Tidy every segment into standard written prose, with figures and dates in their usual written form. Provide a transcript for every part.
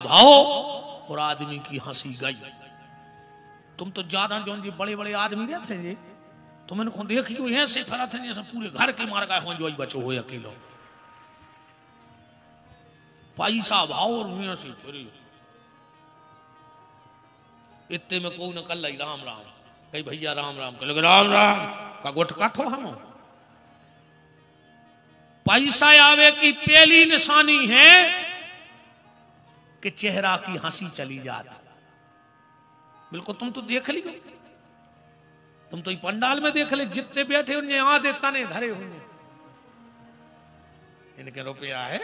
भाव और आदमी की हंसी गई। तुम तो ज्यादा जो जी बड़े बड़े आदमी रहते जी, तो मैंने को देखियो ऐसे खड़ा थे जैसे पूरे घर के मार गए हो जो बचो हो अकेलो। पैसा भाव और मियां से फिर इतने में को न कल राम राम कही भैया राम राम कह राम राम का गोटका थो हम। पैसा आवे की पहली निशानी है कि चेहरा की हंसी चली जाती। बिल्कुल तुम तो देख लियो, तुम तो पंडाल में देख ले जितने बैठे उन्हें आधे तने धरे होंगे, इनके रुपया है।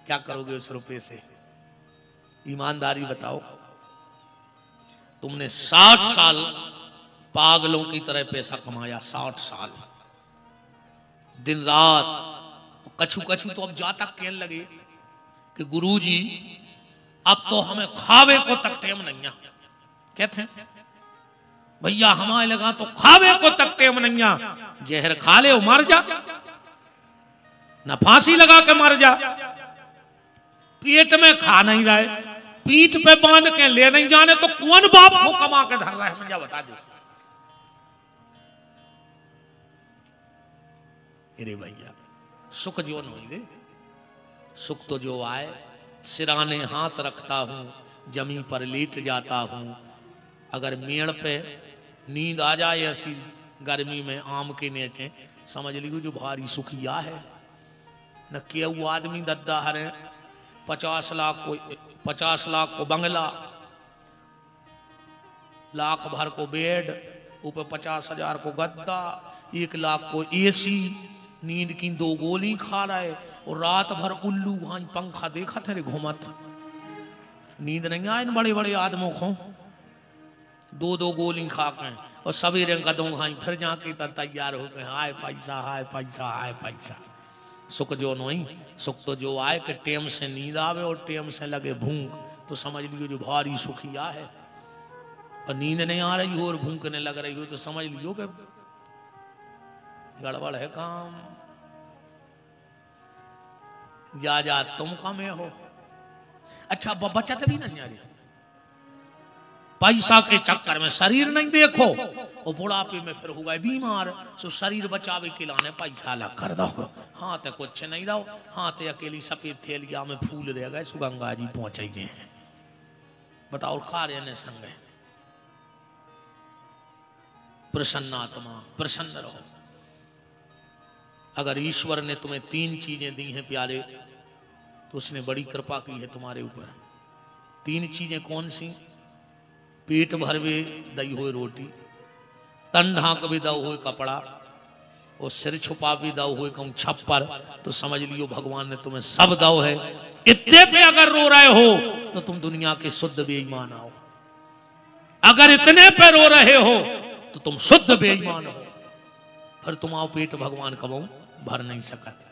क्या करोगे उस रुपये से? ईमानदारी बताओ। तुमने 60 साल पागलों की तरह पैसा कमाया, 60 साल दिन रात कछु कछु तो अब जाता कहने लगे कि गुरुजी अब तो हमें खावे को तक टेम नहीं है। कहते हैं भैया हमारे लगा तो खावे को तक टेम नहीं है, जहर खा ले मर जा, न फांसी लगा के मर जा, पेट में खा नहीं रहे, पीठ पे बांध के ले नहीं जाने तो कौन बाप को कमा के धर रहा है मुझे बता दो। अरे भैया सुख जो नहीं रे, सुख तो जो आए, सिराने हाथ रखता हूं, जमीन पर लेट जाता हूं। अगर मेड़ पे नींद आ जाए ऐसी गर्मी में आम के नीचे, समझ लियो जो भारी सुखिया है। न केहू आदमी दद्दा हरे 50 लाख को बंगला, लाख भर को बेड, ऊपर 50,000 को गद्दा, 1 लाख को एसी, नींद की 2 गोली खा रहा है और रात भर उल्लू वहां पंखा देखा थे घूमत। नींद नहीं आए बड़े बड़े आदमों को, 2 गोली खा के और सवेरे कदों खाई फिर जाके तैयार हो गए हाय पैसा हाय पैसा हाय पैसा। सुख जो नहीं, सुख तो जो आए कि टेम से नींद आवे और टेम से लगे भूख, तो समझ लियो जो भारी सुखिया है। और नींद नहीं आ रही हो और भूखने लग रही हो तो समझ लियो कि गड़बड़ है काम। जा जा तुम कमे हो। अच्छा बचत भी नहीं आ रही, पैसा के चक्कर में शरीर नहीं देखो और बुढ़ापे में फिर हो गए बीमार। सो शरीर बचावे के लाने पैसा अलग कर दो, हाथ कुछ नहीं रहो, हाथ अकेली सफेद थैलिया में फूल रह गए सुगंगा जी पहुंचे गए हैं। बताओ खा रहे संग प्रसन्नात्मा, प्रसन्न रहो। अगर ईश्वर ने तुम्हें 3 चीजें दी हैं प्यारे, तो उसने बड़ी कृपा की है तुम्हारे ऊपर। 3 चीजें कौन सी? पेट भरवे दई हुए रोटी, तन ढाक भी दो हुए कपड़ा, और सिर छुपा भी दो हुए कहूं छप्पर, तो समझ लियो भगवान ने तुम्हें सब दो है। इतने पे अगर रो रहे हो तो तुम दुनिया के शुद्ध बेईमान हो। अगर इतने पे रो रहे हो तो तुम शुद्ध बेईमान हो। फिर तुम आओ पेट भगवान कबो भर नहीं सकत।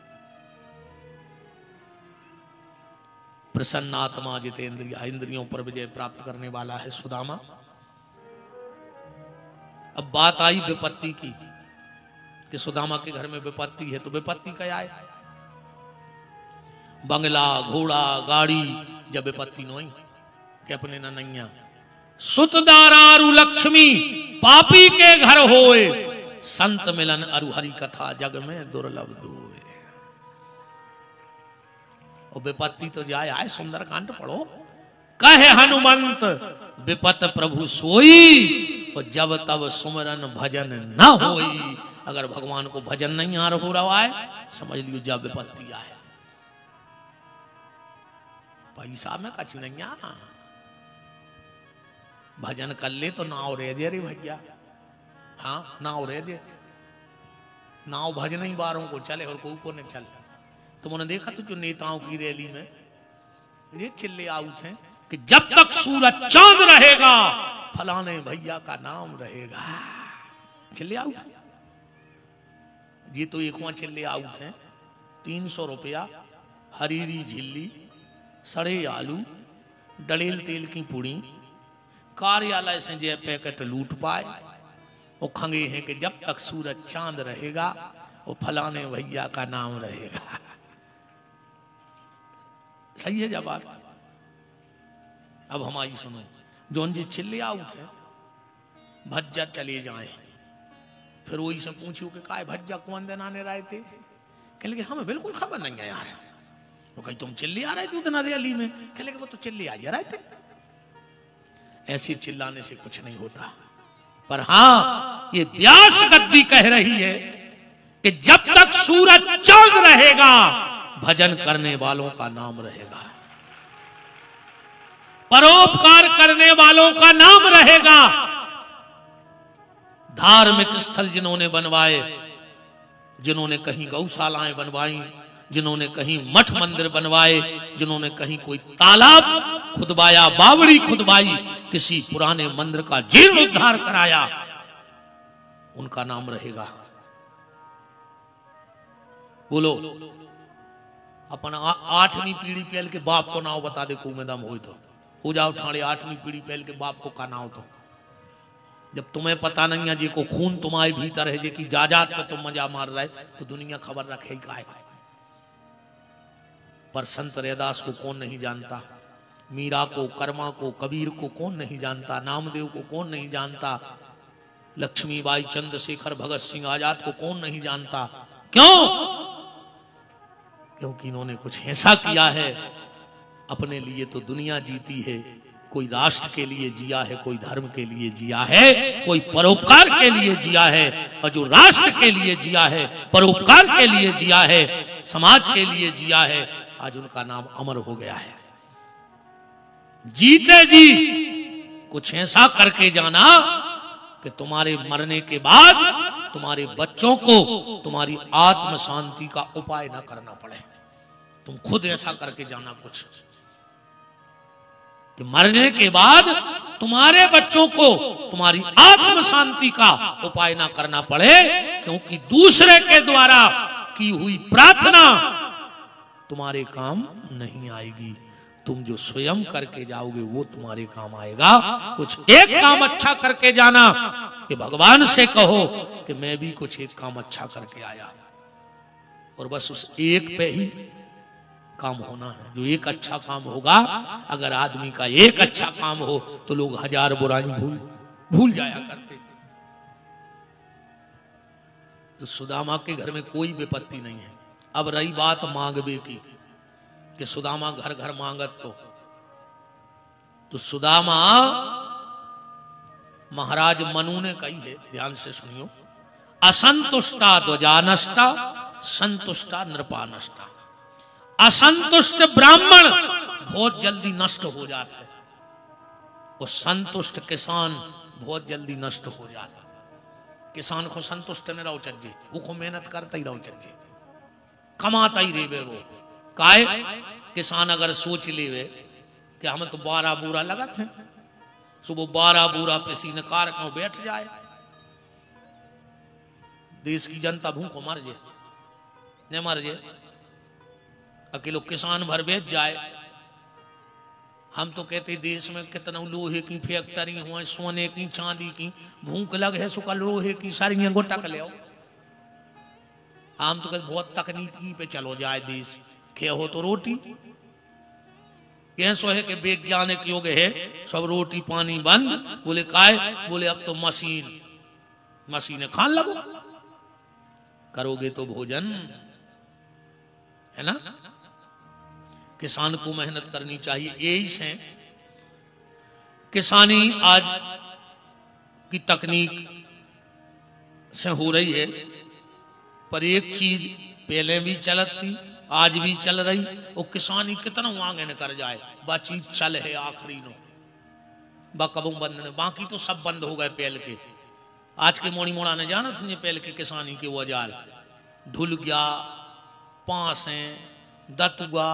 प्रसन्न आत्मा जितेंद्रिय, इंद्रियों पर विजय प्राप्त करने वाला है सुदामा। अब बात आई विपत्ति की कि सुदामा के घर में विपत्ति है, तो विपत्ति क्या है? बंगला घोड़ा गाड़ी जब विपत्ति नहीं कि अपने न नैया सुतदारारु लक्ष्मी पापी के घर होए, संत मिलन अरु हरि कथा जग में दुर्लभ दुए। और विपत्ति तो जाए आए, सुंदरकांड पढ़ो। कहे हनुमंत विपत प्रभु सोई, और जब तब सुमरन भजन न होई। अगर भगवान को भजन नहीं आ रहा है, समझ लियो जब विपत्ति आए। पैसा में कछ नहीं आ, भजन कर ले तो नाव रह जे रे भैया। हाँ नाव रह जे, नाव भजन ही बारों को चले और कोई को नहीं चले। तुमने देखा तो जो नेताओं की रैली में ये चिल्ले आउट हैं कि जब तक सूरज चांद रहेगा फलाने भैया का नाम रहेगा। चिल्ले आउट, ये तो एक वहां चिल्ले आउट हैं। 300 रुपया हरीरी झिल्ली, सड़े आलू, डलेल तेल की पुड़ी, कार्यालय से जे पैकेट लूट पाए। वो खंगे हैं कि जब तक सूरज चांद रहेगा वो फलाने भैया का नाम रहेगा। सही है जब बात। अब हमारी सुनो, जोन जी चिल्ले आउट है भज्जा चले जाए, फिर वही से पूछू कि काय भज्जा कौन दिन आने रहे थे, कह लगे हमें बिल्कुल खबर नहीं है यार। वो कहीं तुम चिल्ले आ रहे थे उतना रैली में, कह लगे वो तो चिल्ले आ रहे थे। ऐसे चिल्लाने से कुछ नहीं होता। पर हाँ, ये व्यास गद्दी कह रही है कि जब तक सूरज चांद रहेगा भजन करने वालों का नाम रहेगा, परोपकार करने वालों का नाम रहेगा। धार्मिक स्थल जिन्होंने बनवाए, जिन्होंने कहीं गौशालाएं बनवाई, जिन्होंने कहीं मठ मंदिर बनवाए, जिन्होंने कहीं कोई तालाब खुदवाया, बावड़ी खुदवाई, किसी पुराने मंदिर का जीर्णोद्धार कराया, उनका नाम रहेगा। बोलो, अपना 8वीं पीढ़ी पहल के बाप को नाव बता दे, कुमेदम हो जाओ ठाणे 8वीं पीढ़ी पहल के बाप को का नाव। तो जब तुम्हें पता नहीं है जी को खून तुम्हारे भीतर है, जी की जाजात पे तुम मजा मार रहे, तो दुनिया खबर रखे का है। पर संत रैदास को कौन नहीं जानता, मीरा को, कर्मा को, कबीर को कौन नहीं जानता, नामदेव को कौन नहीं जानता, लक्ष्मीबाई, चंद्रशेखर, भगत सिंह आजाद को कौन नहीं जानता। क्यों? क्योंकि इन्होंने कुछ ऐसा किया है, अपने लिए तो दुनिया जीती है, कोई राष्ट्र के लिए जिया है, कोई धर्म के लिए जिया है, कोई परोपकार के लिए जिया है। और जो राष्ट्र के लिए जिया है, परोपकार के लिए जिया है, समाज के लिए जिया है, आज उनका नाम अमर हो गया है। जीते जी कुछ ऐसा करके जाना कि तुम्हारे मरने के बाद तुम्हारे बच्चों को तुम्हारी आत्म शांति का उपाय ना करना पड़े। तुम खुद ऐसा करके जाना कुछ कि मरने के बाद तुम्हारे बच्चों को तुम्हारी आत्म शांति का उपाय ना करना पड़े, क्योंकि दूसरे के द्वारा की हुई प्रार्थना तुम्हारे काम नहीं आएगी। तुम जो स्वयं करके जाओगे वो तुम्हारे काम आएगा। कुछ एक काम अच्छा करके जाना कि भगवान से कहो कि मैं भी कुछ एक काम अच्छा करके आया, और बस उस एक पे ही काम होना है। जो एक अच्छा काम होगा, अगर आदमी का एक अच्छा काम हो तो लोग 1000 बुराई भूल जाया करते। तो सुदामा के घर में कोई विपत्ति नहीं है। अब रही बात मांगबे की कि सुदामा घर घर मांगत, तो सुदामा महाराज मनु ने कही है, ध्यान से सुनियो, असंतुष्टा ध्वजानष्टा संतुष्टा नृपानष्टा। असंतुष्ट ब्राह्मण बहुत जल्दी नष्ट हो जाता है, और संतुष्ट किसान बहुत जल्दी नष्ट हो जाता है। किसान को संतुष्ट न रहो चज्जे, वो मेहनत करता ही रहो चज्जे, कमाता ही रेवे वो। काहे? किसान अगर सोच लेवे कि हमें तो 12 बूरा लगत है, सुबह 12 बूरा पसीने कारक में बैठ जाए, देश की जनता भूखों मर जाए, न मर जाए, अकेलो किसान भर बेच जाए। हम तो कहते देश में कितना लोहे की फैक्ट्री हुआ, सोने की, चांदी की, भूख लग है सुखा लोहे की सारी गोटक ले आओ। हम तो कहते बहुत तकनीकी पे चलो जाए देश, खे हो तो रोटी, कैसो है कि वैज्ञानिक युग है, सब रोटी पानी बंद। बोले काय? बोले अब तो मशीनें खान लगो, करोगे तो भोजन है ना। किसान को मेहनत करनी चाहिए। यही से किसानी आज की तकनीक से हो रही है, पर एक चीज पहले भी चलत थी, आज भी चल रही, वो किसानी कितना आगे न कर जाए, बाची चल है आखिरी नो, कबू बंद ने, बाकी तो सब बंद हो गए पहल के। आज के मोड़ी मोड़ा ने जाना था पहल के किसानी के औजार, ढुल गया, पांसे, दतुआ,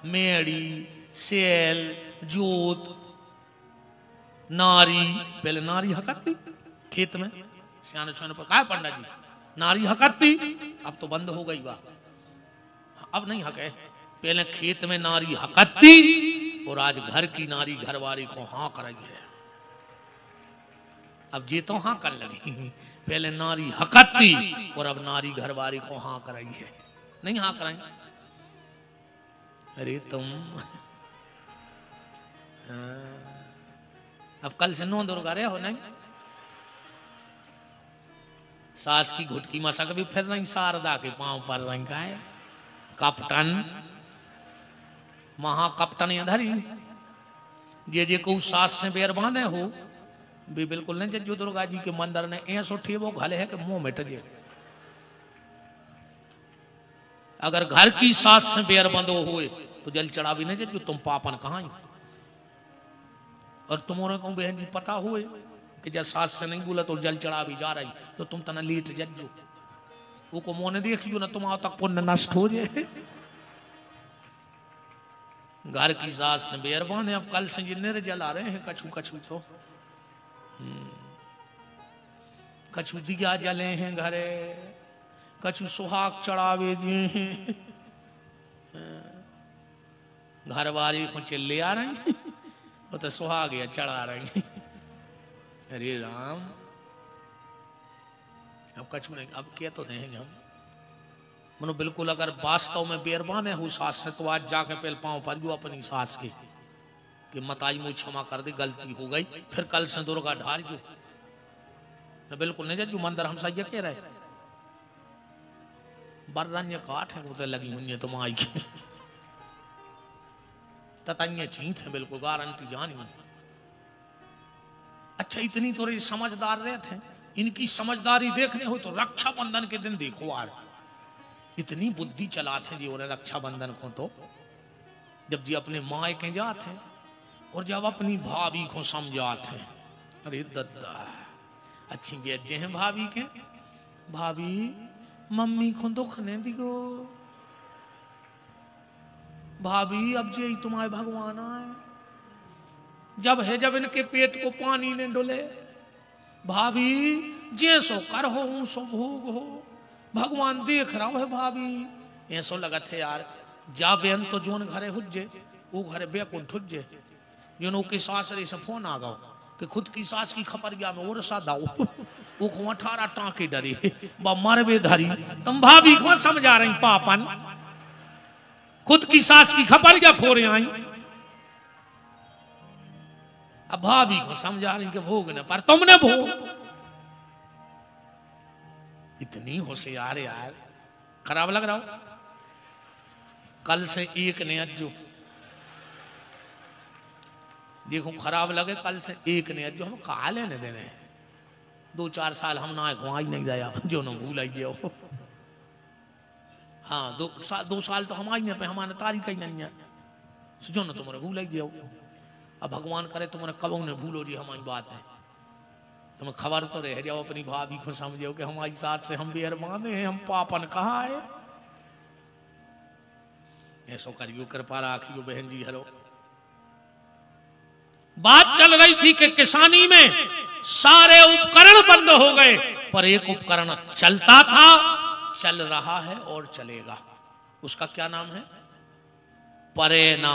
मेड़ी, सेल, जोत, नारी। पहले नारी हकती खेत में, सियाने सियाने पर कहा पंडा जी नारी हकती, अब तो बंद हो गई बा, अब नहीं हके। पहले खेत में नारी हकती, और आज घर की नारी घरवारी को हाँ कर रही है। अब जी तो हाँ कर लगी, पहले नारी हकती और अब नारी घरवारी को हाँ कर रही है। नहीं हाँ कराई, अरे तुम अब कल से नो दुर्गा रहे हो नहीं। सास की घुटकी मसक भी फिर रही, शारदा के पांव पर रही का है कप्टन महाकप्टन धरी जे को सास से बेर बांधे हो भी बिल्कुल नहीं। जो दुर्गा जी के मंदिर ने ऐसा उठी वो घले है कि मुंह मिट जे। अगर घर की सास से बेर बंधो हुए तो जल चढ़ा भी नहीं जो तुम पापन कहाँ। और तुम्हारे को बहन जी पता हुए कि जब सास से नहीं बोला तो जल चढ़ा भी जा रही तो तुम तना लीट जज्जो वो को मोने देखियो ना तुम तक पुण्य नष्ट हो जाए। घर की सास से बेर बांधे। अब कल से जिन्हें जला रहे हैं कछु कछु तो कछु दिया जले हैं घरे, कछु सुहाग चढ़ावे जी हैं, घर वाली को चिल्ले आ रही वो तो सुहाग या चढ़ा रही। अरे राम अब कछु नहीं। अब क्या तो देंगे हम मनो बिल्कुल। अगर वास्तव में बेरबान है हो सास से तो आज जाके पहले पांव पर जो अपनी सास के कि मताई मुझे क्षमा कर दे गलती हो गई। फिर कल से दुर्गा ढार जो न बिल्कुल नहीं जो मंदिर हम सही कह रहे बर्रन्य काठ है वो तो लगी हुई है तुम आई की ततन्य चीत है बिल्कुल गारंटी जानी। अच्छा इतनी थोड़ी समझदार रहे थे। इनकी समझदारी देखने हो तो रक्षाबंधन के दिन देखो यार इतनी बुद्धि चलाते जी। और रक्षाबंधन को तो जब जी अपने माए के जाते और जब अपनी भाभी को समझाते। अरे दद्दा अच्छी बेजे हैं भाभी के। भाभी मम्मी को दुख नहीं दियो। भाभी अब जी तुम्हारे भगवान आए जब इनके पेट को पानी ने डोले। भाभी जैसो कर हो सो भोग हो भगवान देख रहा है। भाभी ऐसो लगा थे यार जा बेन तो जोन घरे हुज्जे वो घरे बेकुंठ हुज्जे जोन की सास रे से फोन आ गओ कि खुद की सास की खपर गया में और सा दाऊ वो को 18 टाँके डरी बा मरबे धरी। तुम भाभी को समझा रही पापन खुद की सास की खपर गया फोरे आई। अब भाभी को समझा रही कि भोग न पर तुमने भोग। इतनी होशियार यार खराब लग रहा हो। कल से एक ने अज्जो देखो खराब लगे कल से एक ने अज्जो हम कहा लेने देने 2-4 साल हम ना घुमाई नहीं गया जो न भूल आई जाओ। हाँ 2 साल तो हम आई नहीं पे हमारे तारीख ही नहीं है जो न तुम्हारे भूल आई जाओ। अब भगवान करे तुम्हारे कबों ने भूलो जी हमारी बात है तुम्हें खबर तो रह जाओ अपनी भाभी को समझो कि हमारी साथ से हम बेर बांधे हैं हम पापन कहाँ है। ऐसो करियो कृपा राखियो बहन जी। हेलो बात चल रही थी कि किसानी में सारे उपकरण बंद हो गए पर एक उपकरण चलता था चल रहा है और चलेगा। उसका क्या नाम है? परेना।